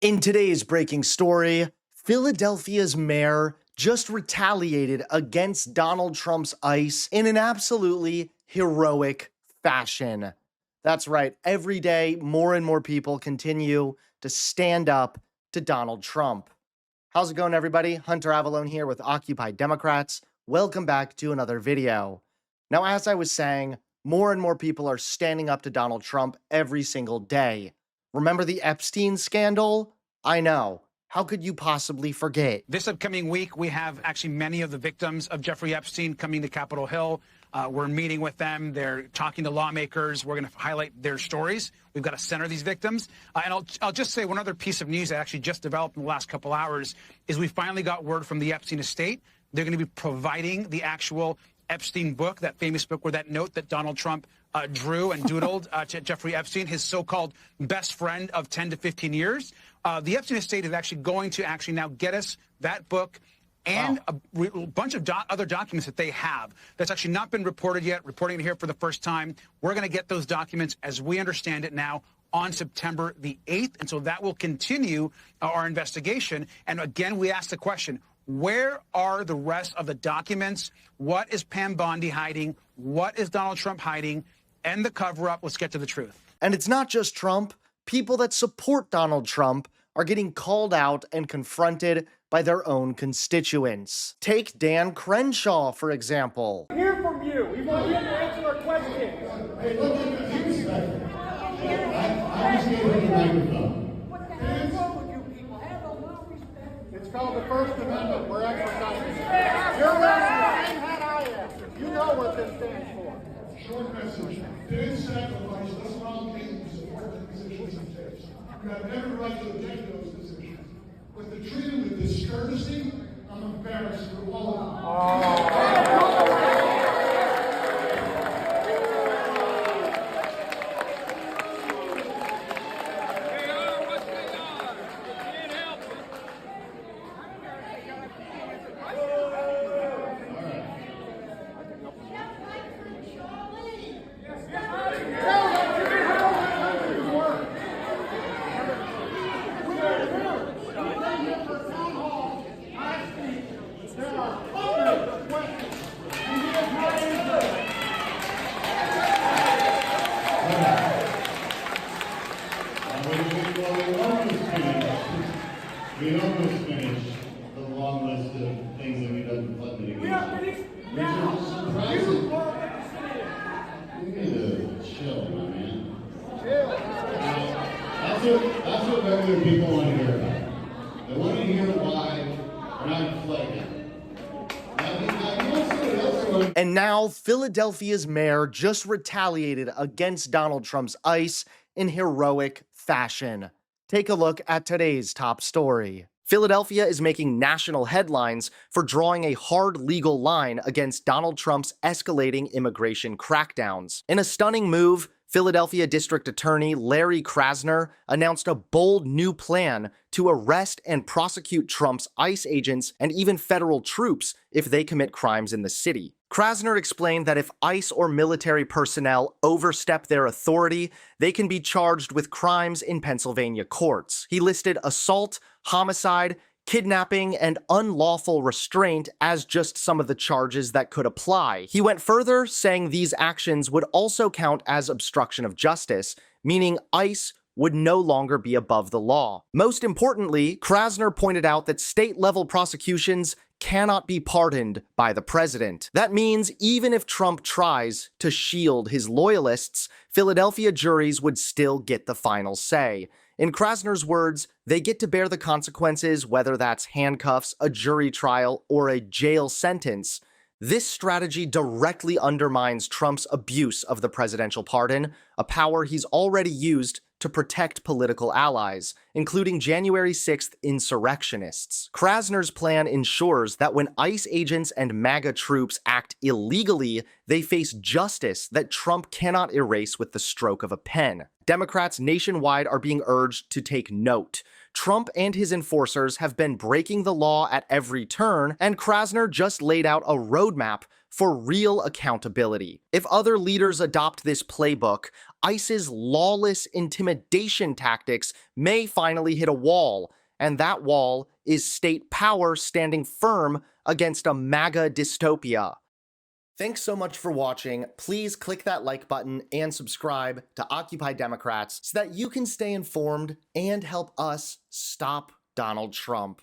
In today's breaking story, Philadelphia's mayor just retaliated against Donald Trump's ICE in an absolutely heroic fashion. That's right, every day more and more people continue to stand up to Donald Trump. How's it going, everybody? Hunter Avalone here with Occupy Democrats. Welcome back to another video. Now, as I was saying, more and more people are standing up to Donald Trump every single day. Remember the Epstein scandal? I know. How could you possibly forget? This upcoming week, we have actually many of the victims of Jeffrey Epstein coming to Capitol Hill. We're meeting with them. They're talking to lawmakers. We're going to highlight their stories. We've got to center these victims. And I'll just say one other piece of news that actually just developed in the last couple hours is we finally got word from the Epstein estate. They're going to be providing the actual Epstein book, that famous book where that note that Donald Trump drew and doodled to Jeffrey Epstein, his so-called best friend of 10 to 15 years. The Epstein estate is actually going to now get us that book and a bunch of other documents that they have that's actually not been reported yet, reporting it here for the first time. We're going to get those documents as we understand it now on September the 8th. And so that will continue our investigation. And again, we ask the question, where are the rest of the documents? What is Pam Bondi hiding? What is Donald Trump hiding? End the cover-up. Let's get to the truth. And it's not just Trump. People that support Donald Trump are getting called out and confronted by their own constituents. Take Dan Crenshaw, for example. Hear from you. We want you to answer our questions. Hey, look at this. I just gave you the microphone. What the hell is wrong with you people? Have a little respect. It's called the First Amendment. We're exercising. You're wearing the same hat I am. You know what this stands for. Short message. Today's sacrifice doesn't all mean to support the positions and tapes. You have every right to object to those decisions. But to treat them with discourtesy, I'm embarrassed for all of them. We almost finished the long list of things that we've done to fund it. We are finished now. You need to chill, my man. Chill. That's what regular people want to hear about. They want to hear why we're not flaking. And now, Philadelphia's mayor just retaliated against Donald Trump's ICE in heroic fashion. Take a look at today's top story. Philadelphia is making national headlines for drawing a hard legal line against Donald Trump's escalating immigration crackdowns. In a stunning move, Philadelphia District Attorney Larry Krasner announced a bold new plan to arrest and prosecute Trump's ICE agents and even federal troops if they commit crimes in the city. Krasner explained that if ICE or military personnel overstep their authority, they can be charged with crimes in Pennsylvania courts. He listed assault, homicide, kidnapping, and unlawful restraint as just some of the charges that could apply. He went further, saying these actions would also count as obstruction of justice, meaning ICE would no longer be above the law. Most importantly, Krasner pointed out that state-level prosecutions cannot be pardoned by the president. That means even if Trump tries to shield his loyalists, Philadelphia juries would still get the final say. In Krasner's words, they get to bear the consequences, whether that's handcuffs, a jury trial, or a jail sentence. This strategy directly undermines Trump's abuse of the presidential pardon, a power he's already used to protect political allies, including January 6th insurrectionists. Krasner's plan ensures that when ICE agents and MAGA troops act illegally, they face justice that Trump cannot erase with the stroke of a pen. Democrats nationwide are being urged to take note. Trump and his enforcers have been breaking the law at every turn, and Krasner just laid out a roadmap for real accountability. If other leaders adopt this playbook, ICE's lawless intimidation tactics may finally hit a wall, and that wall is state power standing firm against a MAGA dystopia. Thanks so much for watching. Please click that like button and subscribe to Occupy Democrats so that you can stay informed and help us stop Donald Trump.